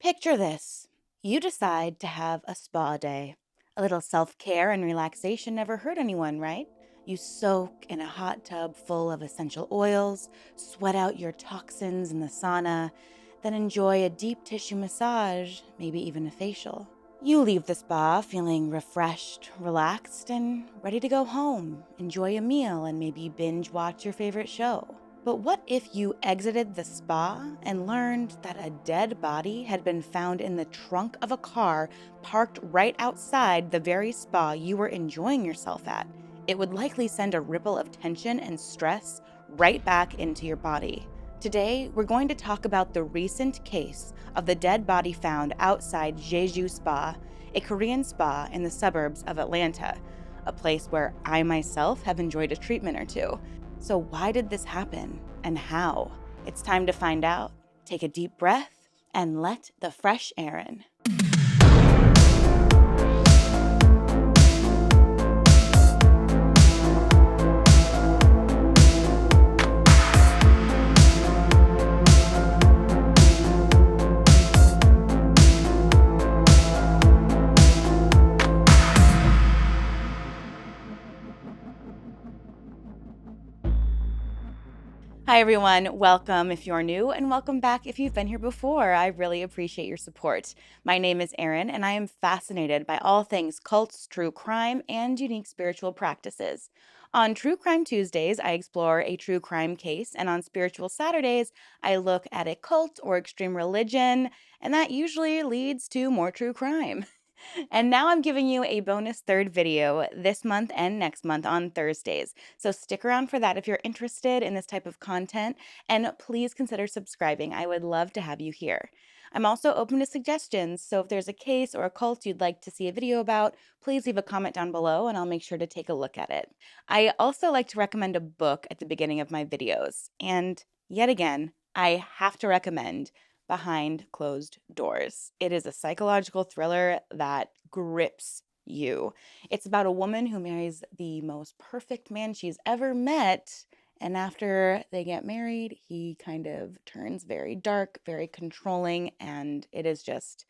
Picture this. You decide to have a spa day. A little self care and relaxation never hurt anyone, right? You soak in a hot tub full of essential oils, sweat out your toxins in the sauna, then enjoy a deep tissue massage, maybe even a facial. You leave the spa feeling refreshed, relaxed, and ready to go home, enjoy a meal, and maybe binge watch your favorite show. But what if you exited the spa and learned that a dead body had been found in the trunk of a car parked right outside the very spa you were enjoying yourself at? It would likely send a ripple of tension and stress right back into your body. Today, we're going to talk about the recent case of the dead body found outside Jeju Spa, a Korean spa in the suburbs of Atlanta, a place where I myself have enjoyed a treatment or two. So, why did this happen and how? It's time to find out. Take a deep breath and let the fresh air in. Hi, everyone. Welcome if you're new, and welcome back if you've been here before. I really appreciate your support. My name is Erin, and I am fascinated by all things cults, true crime, and unique spiritual practices. On True Crime Tuesdays, I explore a true crime case, and on Spiritual Saturdays, I look at a cult or extreme religion, and that usually leads to more true crime. And now I'm giving you a bonus third video this month and next month on Thursdays. So stick around for that if you're interested in this type of content, and please consider subscribing. I would love to have you here. I'm also open to suggestions, so if there's a case or a cult you'd like to see a video about, please leave a comment down below and I'll make sure to take a look at it. I also like to recommend a book at the beginning of my videos, and yet again, I have to recommend Behind Closed Doors. It is a psychological thriller that grips you. It's about a woman who marries the most perfect man she's ever met. And after they get married, he kind of turns very dark, very controlling, and it's just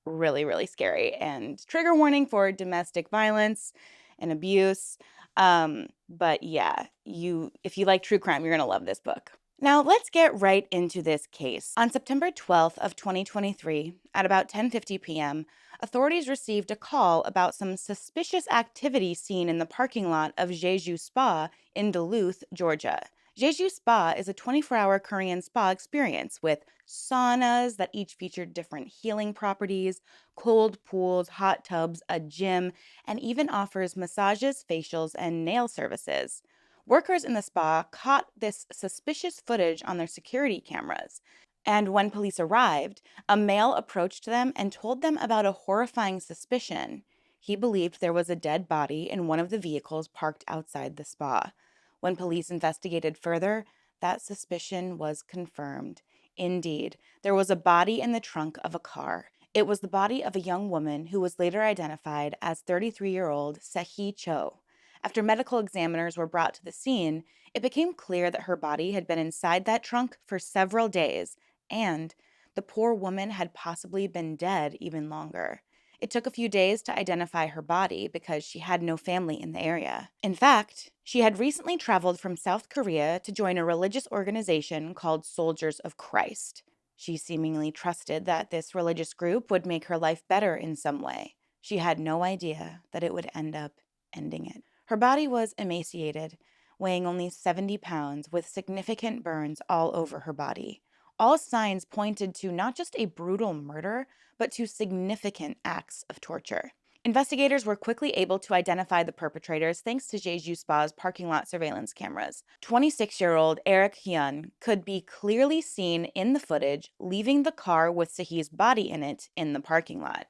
really, really scary. And trigger warning for domestic violence and abuse. But yeah, if you like true crime, you're gonna love this book. Now, let's get right into this case. On September 12th of 2023, at about 10:50 p.m., authorities received a call about some suspicious activity seen in the parking lot of Jeju Spa in Duluth, Georgia. Jeju Spa is a 24-hour Korean spa experience with saunas that each featured different healing properties, cold pools, hot tubs, a gym, and even offers massages, facials, and nail services. Workers in the spa caught this suspicious footage on their security cameras. And when police arrived, a male approached them and told them about a horrifying suspicion. He believed there was a dead body in one of the vehicles parked outside the spa. When police investigated further, that suspicion was confirmed. Indeed, there was a body in the trunk of a car. It was the body of a young woman who was later identified as 33-year-old Sehee Cho. After medical examiners were brought to the scene, it became clear that her body had been inside that trunk for several days, and the poor woman had possibly been dead even longer. It took a few days to identify her body because she had no family in the area. In fact, she had recently traveled from South Korea to join a religious organization called Soldiers of Christ. She seemingly trusted that this religious group would make her life better in some way. She had no idea that it would end up ending it. Her body was emaciated, weighing only 70 pounds, with significant burns all over her body. All signs pointed to not just a brutal murder, but to significant acts of torture. Investigators were quickly able to identify the perpetrators thanks to Jeju Spa's parking lot surveillance cameras. 26-year-old Eric Hyun could be clearly seen in the footage leaving the car with Sehee's body in it in the parking lot.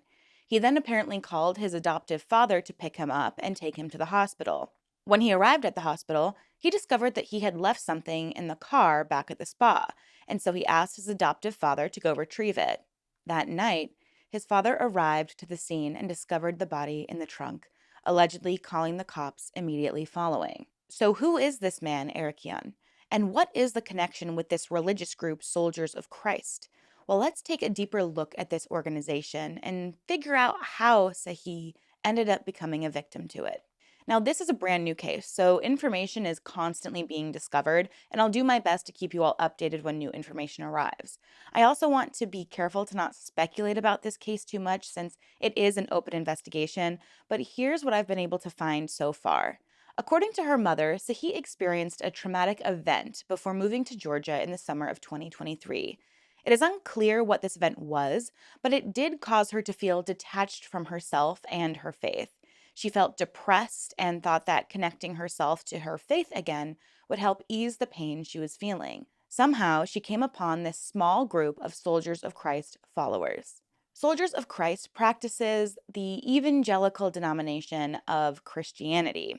He then apparently called his adoptive father to pick him up and take him to the hospital. When he arrived at the hospital, he discovered that he had left something in the car back at the spa, and so he asked his adoptive father to go retrieve it. That night, his father arrived to the scene and discovered the body in the trunk, allegedly calling the cops immediately following. So who is this man, Eric Hyun? And what is the connection with this religious group, Soldiers of Christ? Well, let's take a deeper look at this organization and figure out how Sahi ended up becoming a victim to it. Now, this is a brand new case, so information is constantly being discovered, and I'll do my best to keep you all updated when new information arrives. I also want to be careful to not speculate about this case too much since it is an open investigation, but here's what I've been able to find so far. According to her mother, Sahi experienced a traumatic event before moving to Georgia in the summer of 2023. It is unclear what this event was, but it did cause her to feel detached from herself and her faith. She felt depressed and thought that connecting herself to her faith again would help ease the pain she was feeling. Somehow, she came upon this small group of Soldiers of Christ followers. Soldiers of Christ practices the evangelical denomination of Christianity.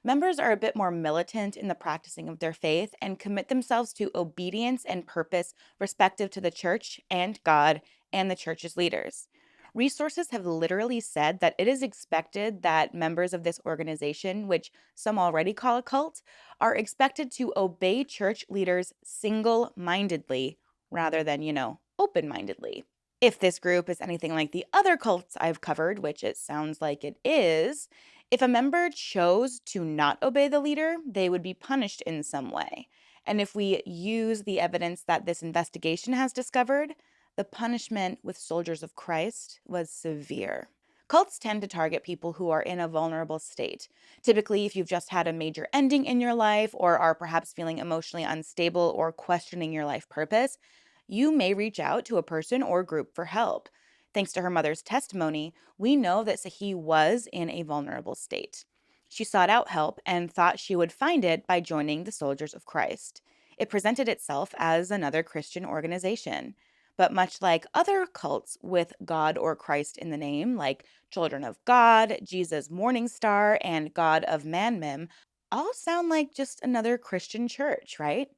Members are a bit more militant in the practicing of their faith and commit themselves to obedience and purpose respective to the church and God and the church's leaders. Resources have literally said that it is expected that members of this organization, which some already call a cult, are expected to obey church leaders single mindedly rather than, open mindedly. If this group is anything like the other cults I've covered, which it sounds like it is, if a member chose to not obey the leader, they would be punished in some way. And if we use the evidence that this investigation has discovered, the punishment with Soldiers of Christ was severe. Cults tend to target people who are in a vulnerable state. Typically, if you've just had a major ending in your life or are perhaps feeling emotionally unstable or questioning your life purpose, you may reach out to a person or group for help. Thanks to her mother's testimony, we know that Sahi was in a vulnerable state. She sought out help and thought she would find it by joining the Soldiers of Christ. It presented itself as another Christian organization. But much like other cults with God or Christ in the name, like Children of God, Jesus Morning Star, and God of Manmim, all sound like just another Christian church, right?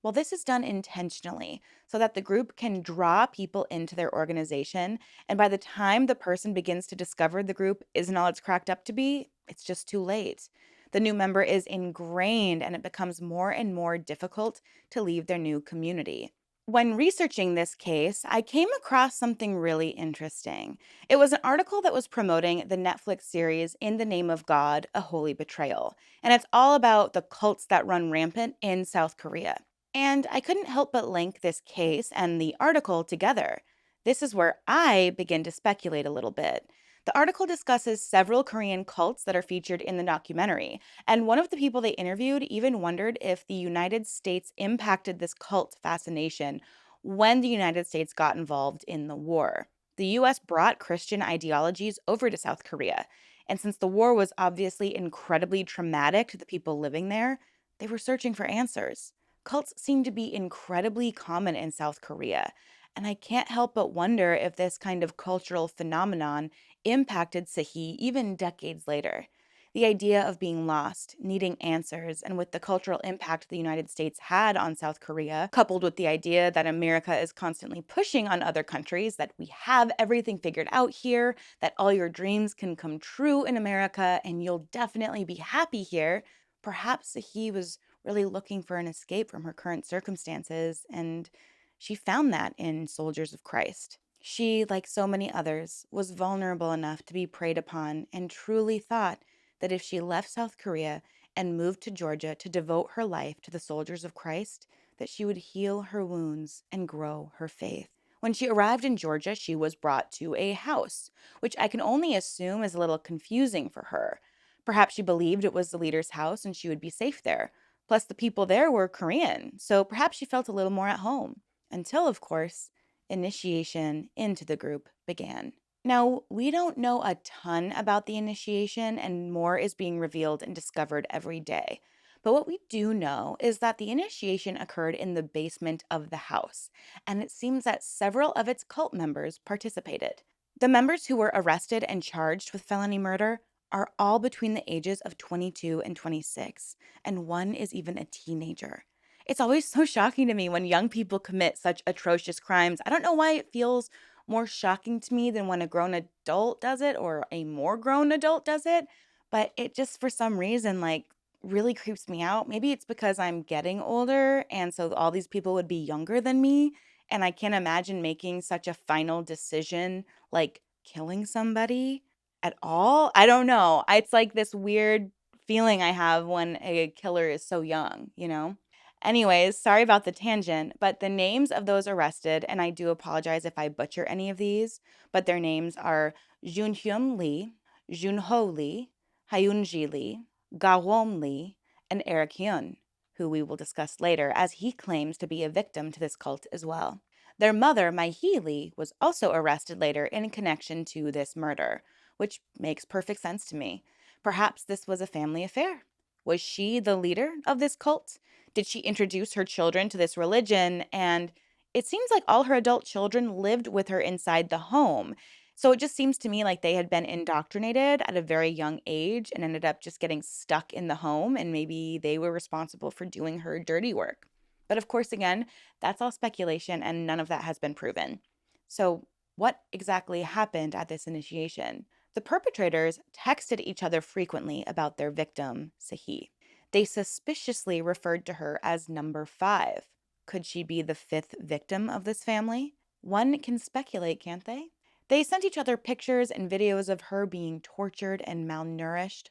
Well, this is done intentionally so that the group can draw people into their organization. And by the time the person begins to discover the group isn't all it's cracked up to be, it's just too late. The new member is ingrained and it becomes more and more difficult to leave their new community. When researching this case, I came across something really interesting. It was an article that was promoting the Netflix series In the Name of God, A Holy Betrayal. And it's all about the cults that run rampant in South Korea. And I couldn't help but link this case and the article together. This is where I begin to speculate a little bit. The article discusses several Korean cults that are featured in the documentary, and one of the people they interviewed even wondered if the United States impacted this cult fascination when the United States got involved in the war. The US brought Christian ideologies over to South Korea, and since the war was obviously incredibly traumatic to the people living there, they were searching for answers. Cults seem to be incredibly common in South Korea, and I can't help but wonder if this kind of cultural phenomenon impacted Sahi even decades later. The idea of being lost, needing answers, and with the cultural impact the United States had on South Korea, coupled with the idea that America is constantly pushing on other countries that we have everything figured out here, that all your dreams can come true in America, and you'll definitely be happy here, perhaps Sahi was really looking for an escape from her current circumstances, and she found that in Soldiers of Christ. She, like so many others, was vulnerable enough to be preyed upon and truly thought that if she left South Korea and moved to Georgia to devote her life to the Soldiers of Christ, that she would heal her wounds and grow her faith. When she arrived in Georgia, she was brought to a house, which I can only assume is a little confusing for her. Perhaps she believed it was the leader's house and she would be safe there. Plus, the people there were Korean, so perhaps she felt a little more at home. Until, of course, initiation into the group began. Now, we don't know a ton about the initiation, and more is being revealed and discovered every day. But what we do know is that the initiation occurred in the basement of the house, and it seems that several of its cult members participated. The members who were arrested and charged with felony murder are all between the ages of 22 and 26, and one is even a teenager. It's always so shocking to me when young people commit such atrocious crimes. I don't know why it feels more shocking to me than when a grown adult does it or a more grown adult does it, but it just for some reason really creeps me out. Maybe it's because I'm getting older and so all these people would be younger than me And I can't imagine making such a final decision, like killing somebody at all. I don't know. It's like this weird feeling I have when a killer is so young, you know? Anyways, sorry about the tangent, but the names of those arrested, and I do apologize if I butcher any of these, but their names are Junhyun Lee, Junho Lee, Hyunji Lee, Gawom Lee, and Eric Hyun, who we will discuss later, as he claims to be a victim to this cult as well. Their mother, Mai-hee Lee, was also arrested later in connection to this murder, which makes perfect sense to me. Perhaps this was a family affair. Was she the leader of this cult? Did she introduce her children to this religion? And it seems like all her adult children lived with her inside the home. So it just seems to me like they had been indoctrinated at a very young age and ended up just getting stuck in the home, and maybe they were responsible for doing her dirty work. But of course, again, that's all speculation and none of that has been proven. So, what exactly happened at this initiation? The perpetrators texted each other frequently about their victim, Sahi. They suspiciously referred to her as number 5. Could she be the 5th victim of this family? One can speculate, can't they? They sent each other pictures and videos of her being tortured and malnourished.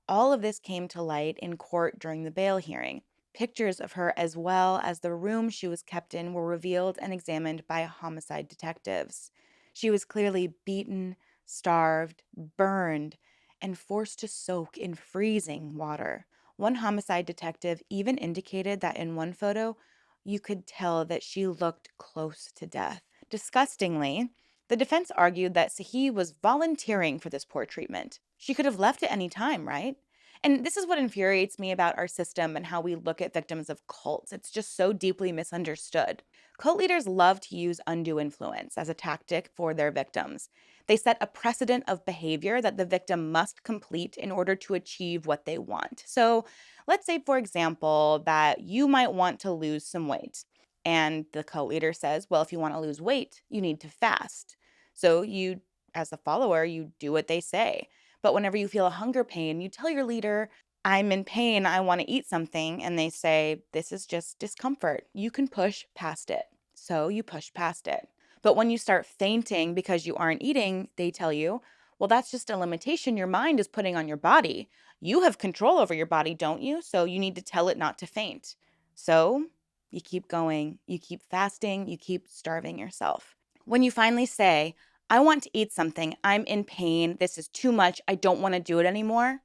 All of this came to light in court during the bail hearing. Pictures of her, as well as the room she was kept in, were revealed and examined by homicide detectives. She was clearly beaten, starved, burned, and forced to soak in freezing water. One homicide detective even indicated that in one photo, you could tell that she looked close to death. Disgustingly, the defense argued that Sahi was volunteering for this poor treatment. She could have left at any time, right? And this is what infuriates me about our system and how we look at victims of cults. It's just so deeply misunderstood. Cult leaders love to use undue influence as a tactic for their victims. They set a precedent of behavior that the victim must complete in order to achieve what they want. So, let's say, for example, that you might want to lose some weight. And the cult leader says, well, if you want to lose weight, you need to fast. So, you, as a follower, you do what they say. But whenever you feel a hunger pain, you tell your leader, I'm in pain, I want to eat something. And they say, this is just discomfort. You can push past it. So you push past it. But when you start fainting because you aren't eating, they tell you, well, that's just a limitation your mind is putting on your body. You have control over your body, don't you? So you need to tell it not to faint. So you keep going, you keep fasting, you keep starving yourself. When you finally say, I want to eat something, I'm in pain, this is too much, I don't want to do it anymore,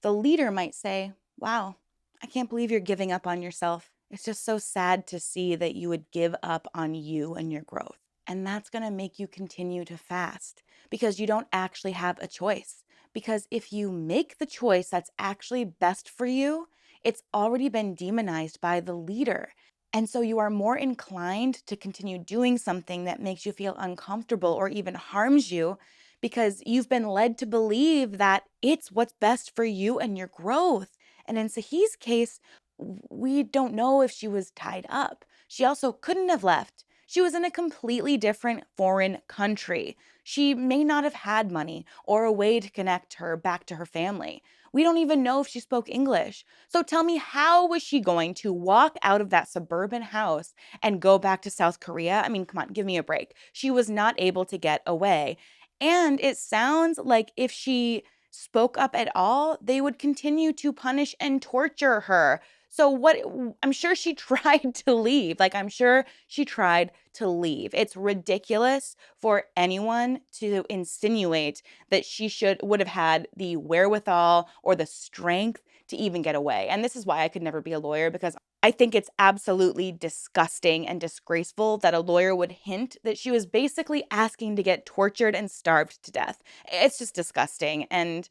the leader might say, wow, I can't believe you're giving up on yourself. It's just so sad to see that you would give up on you and your growth. And that's going to make you continue to fast because you don't actually have a choice. Because if you make the choice that's actually best for you, it's already been demonized by the leader. And so you are more inclined to continue doing something that makes you feel uncomfortable or even harms you because you've been led to believe that it's what's best for you and your growth. And in Sahi's case, we don't know if she was tied up. She also couldn't have left. She was in a completely different foreign country. She may not have had money or a way to connect her back to her family. We don't even know if she spoke English. So tell me, how was she going to walk out of that suburban house and go back to South Korea? I mean, come on, give me a break. She was not able to get away. And it sounds like if she spoke up at all, they would continue to punish and torture her. So what I'm sure she tried to leave. Like I'm sure she tried to leave. It's ridiculous for anyone to insinuate that she would have had the wherewithal or the strength to even get away. And this is why I could never be a lawyer, because I think it's absolutely disgusting and disgraceful that a lawyer would hint that she was basically asking to get tortured and starved to death. It's just disgusting. And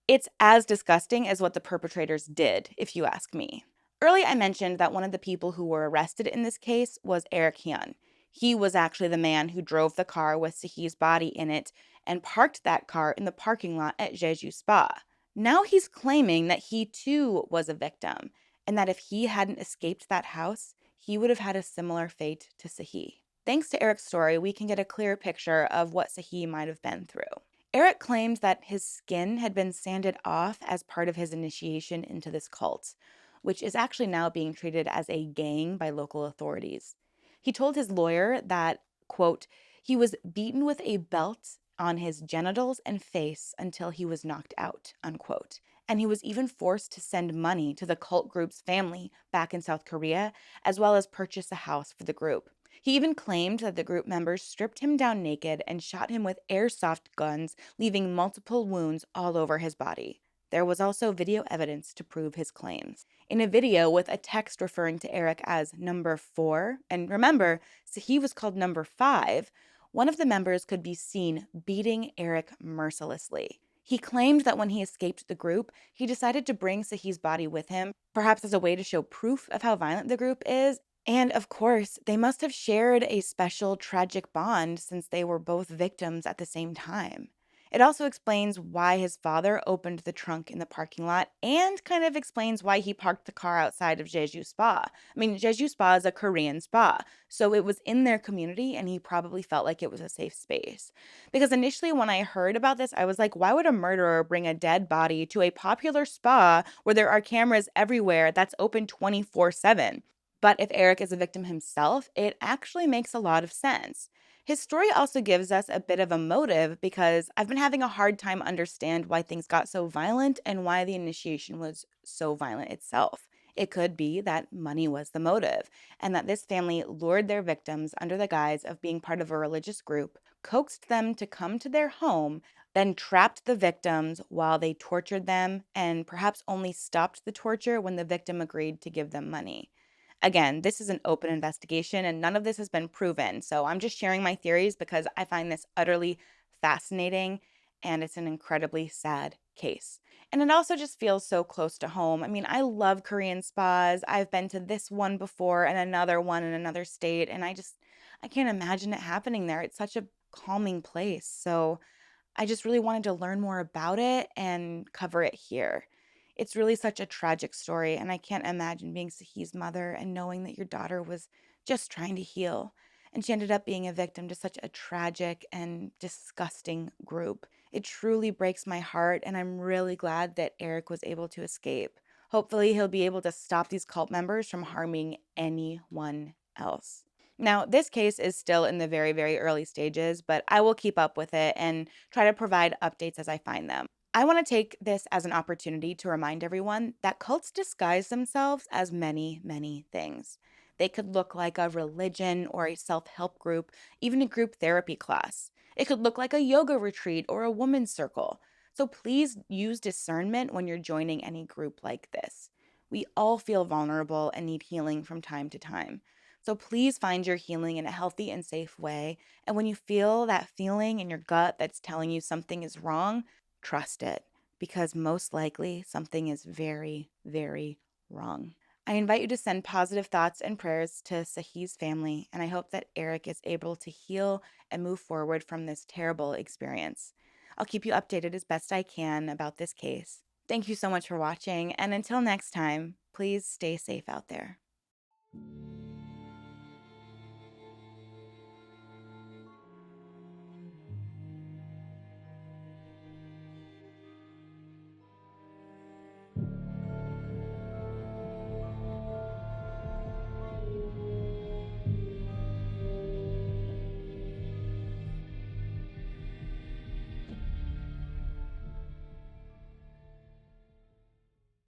it's as disgusting as what the perpetrators did, if you ask me. Earlier, I mentioned that one of the people who were arrested in this case was Eric Hyun. He was actually the man who drove the car with Sahi's body in it and parked that car in the parking lot at Jeju Spa. Now he's claiming that he too was a victim, and that if he hadn't escaped that house, he would have had a similar fate to Sahi. Thanks to Eric's story, we can get a clear picture of what Sahi might have been through. Eric claims that his skin had been sanded off as part of his initiation into this cult, which is actually now being treated as a gang by local authorities. He told his lawyer that, quote, he was beaten with a belt on his genitals and face until he was knocked out, unquote. And he was even forced to send money to the cult group's family back in South Korea, as well as purchase a house for the group. He even claimed that the group members stripped him down naked and shot him with airsoft guns, leaving multiple wounds all over his body. There was also video evidence to prove his claims. In a video with a text referring to Eric as number 4, and remember, so he was called number 5, one of the members could be seen beating Eric mercilessly. He claimed that when he escaped the group, he decided to bring Sahi's body with him, perhaps as a way to show proof of how violent the group is. And of course, they must have shared a special tragic bond since they were both victims at the same time. It also explains why his father opened the trunk in the parking lot and kind of explains why he parked the car outside of Jeju Spa. I mean, Jeju Spa is a Korean spa, so it was in their community and he probably felt like it was a safe space. Because initially, when I heard about this, I was like, why would a murderer bring a dead body to a popular spa where there are cameras everywhere that's open 24/7? But if Eric is a victim himself, it actually makes a lot of sense. His story also gives us a bit of a motive because I've been having a hard time understand why things got so violent and why the initiation was so violent itself. It could be that money was the motive, and that this family lured their victims under the guise of being part of a religious group, coaxed them to come to their home, then trapped the victims while they tortured them, and perhaps only stopped the torture when the victim agreed to give them money. Again, this is an open investigation and none of this has been proven. So I'm just sharing my theories because I find this utterly fascinating and it's an incredibly sad case. And it also just feels so close to home. I mean, I love Korean spas. I've been to this one before and another one in another state and I can't imagine it happening there. It's such a calming place. So I just really wanted to learn more about it and cover it here. It's really such a tragic story, and I can't imagine being Sahi's mother and knowing that your daughter was just trying to heal. And she ended up being a victim to such a tragic and disgusting group. It truly breaks my heart, and I'm really glad that Eric was able to escape. Hopefully, he'll be able to stop these cult members from harming anyone else. Now, this case is still in the very, very early stages, but I will keep up with it and try to provide updates as I find them. I want to take this as an opportunity to remind everyone that cults disguise themselves as many, many things. They could look like a religion or a self help group, even a group therapy class. It could look like a yoga retreat or a women's circle. So please use discernment when you're joining any group like this. We all feel vulnerable and need healing from time to time. So please find your healing in a healthy and safe way. And when you feel that feeling in your gut that's telling you something is wrong, trust it because most likely something is very, very wrong. I invite you to send positive thoughts and prayers to Sahi's family, and I hope that Eric is able to heal and move forward from this terrible experience. I'll keep you updated as best I can about this case. Thank you so much for watching, and until next time, please stay safe out there.